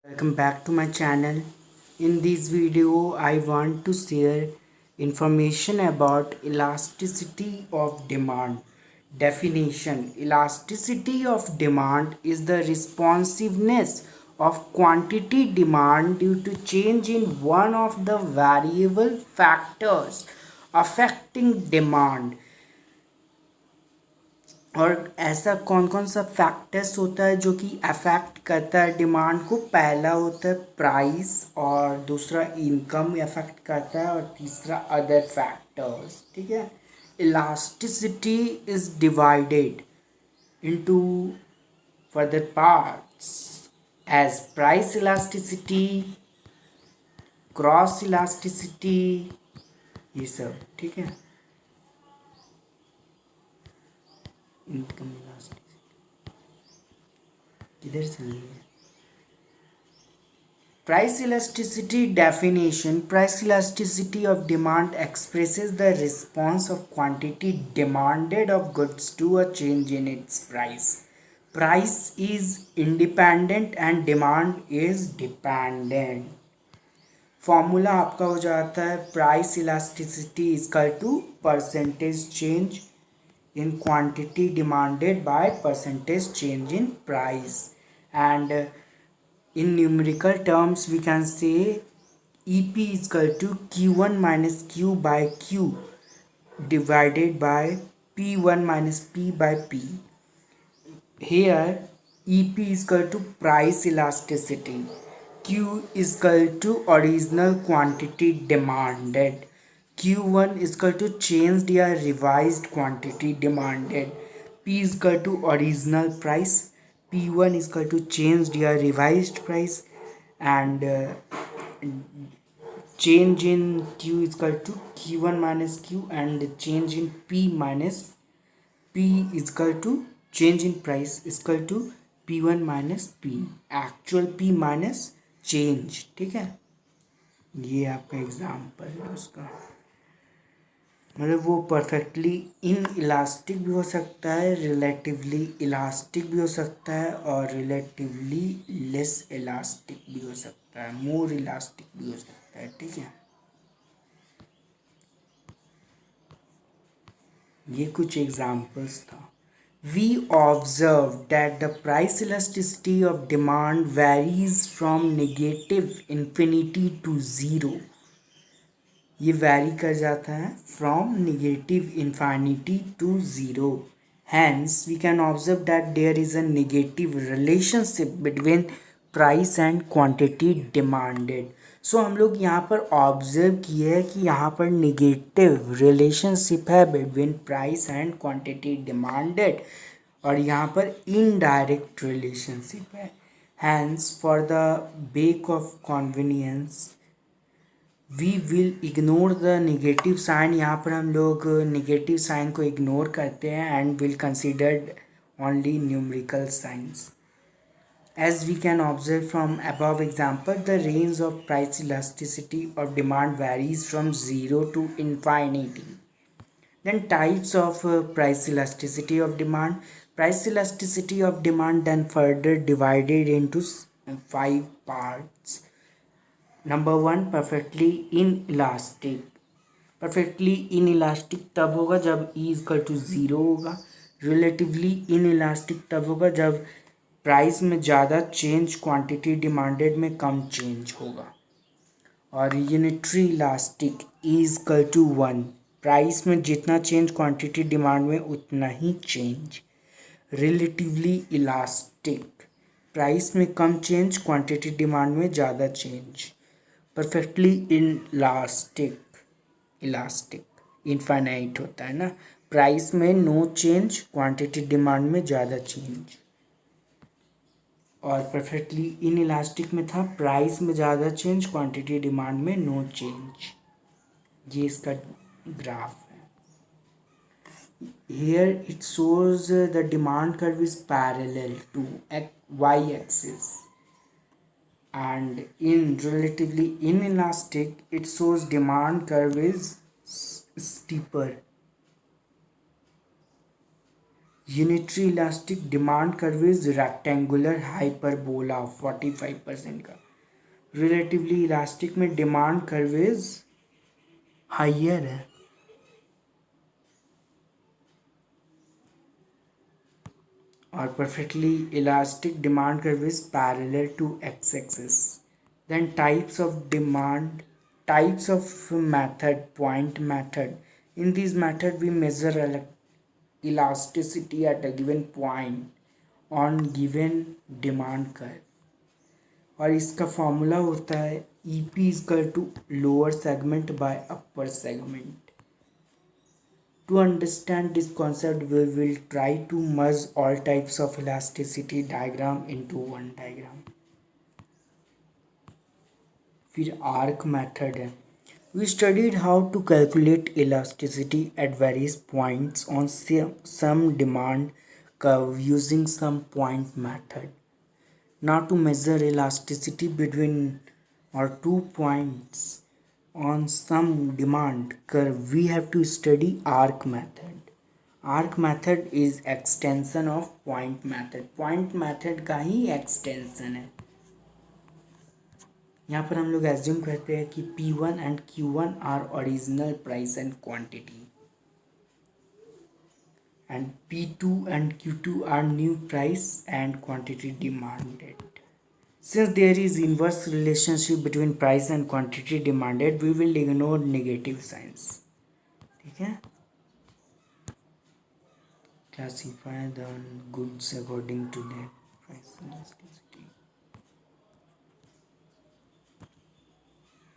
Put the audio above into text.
Welcome back to my channel. In this video I want to share information about elasticity of demand. Definition: elasticity of demand is the responsiveness of quantity demand due to change in one of the variable factors affecting demand. और ऐसा कौन कौन सा factors होता है जो कि affect करता है डिमांड को? पहला होता है प्राइस, और दूसरा इनकम अफेक्ट करता है, और तीसरा अदर फैक्टर्स। ठीक है। Elasticity is divided into further parts as price elasticity, cross elasticity, ये सब। ठीक है। इनकम इलास्टिसिटी किधर चल रही है? Price elasticity definition: price elasticity of demand expresses the response of quantity demanded of goods to a change in its price. Price is independent and demand is dependent. Formula आपका हो जाता है price elasticity equal to percentage change in quantity demanded by percentage change in price, and in numerical terms we can say EP is equal to Q1 minus Q by Q divided by P1 minus P by P. Here EP is equal to price elasticity, Q is equal to original quantity demanded, Q1 is equal to changed या revised quantity demanded, P is equal to original price, P1 is equal to changed या revised price, and change in Q is equal to Q1 minus Q, and change in P minus P is equal to change in price is equal to P1 minus P, actual P minus change। ठीक है। ये आपका example है उसका। मतलब वो perfectly in elastic भी हो सकता है, रिलेटिवली इलास्टिक भी हो सकता है, और रिलेटिवली लेस इलास्टिक भी हो सकता है, मोर इलास्टिक भी हो सकता है। ठीक है। ये कुछ एग्जाम्पल्स था। We observe that the price elasticity of demand varies from negative infinity to zero. ये वैरी कर जाता है from negative infinity to zero. Hence we can observe that there is a negative relationship between price and quantity demanded. So हम लोग यहाँ पर observe किए हैं कि यहाँ पर नेगेटिव रिलेशनशिप है between price and quantity demanded, और यहाँ पर इनडायरेक्ट रिलेशनशिप है। Hence for the sake of convenience we will ignore the negative sign. यहाँ पर हम लोग नेगेटिव साइन को इग्नोर करते हैं and will considered only numerical science. As we can observe from above example, the range of price elasticity of demand varies from 0 to infinity. Then types of price elasticity of demand. Price elasticity of demand then further divided into 5 parts. Number 1, perfectly inelastic. Perfectly inelastic तब होगा जब E equal to zero होगा। Relatively inelastic तब होगा जब price में ज़्यादा change quantity demanded में कम चेंज होगा। और unitary elastic E equal to 1, price में जितना चेंज क्वांटिटी डिमांड में उतना ही चेंज। रिलेटिवली इलास्टिक, प्राइस में कम चेंज क्वांटिटी डिमांड में ज़्यादा चेंज। परफेक्टली इलास्टिक इनफाइनाइट होता है ना, प्राइस में नो चेंज क्वांटिटी डिमांड में ज़्यादा चेंज। और परफेक्टली इनइलास्टिक में था प्राइस में ज़्यादा चेंज क्वांटिटी डिमांड में नो चेंज। ये इसका ग्राफ है। Here it shows the demand curve is parallel to y axis, and in relatively inelastic it shows demand curve is steeper. Unitary elastic demand curve is rectangular hyperbola 45% का। Relatively elastic में demand curve is higher है। और perfectly elastic demand curve is parallel to X axis. Then types of method, point method. In this method we measure elasticity at a given point on given demand curve। और इसका formula होता है EP equal to lower segment by upper segment. To understand this concept, we will try to merge all types of elasticity diagram into one diagram। फिर arc method है। We studied how to calculate elasticity at various points on some demand curve using some point method। Now to measure elasticity between or 2 points on some demand curve, we have to study arc method। Arc method is extension of point method। point method का ही extension है। यहाँ पर हम लोग assume करते हैं कि P1 and Q1 are original price and quantity and P2 and Q2 are new price and quantity demanded। Since there is inverse relationship between price and quantity demanded, we will ignore negative signs। ठीक है। Classify the goods according to their price elasticity।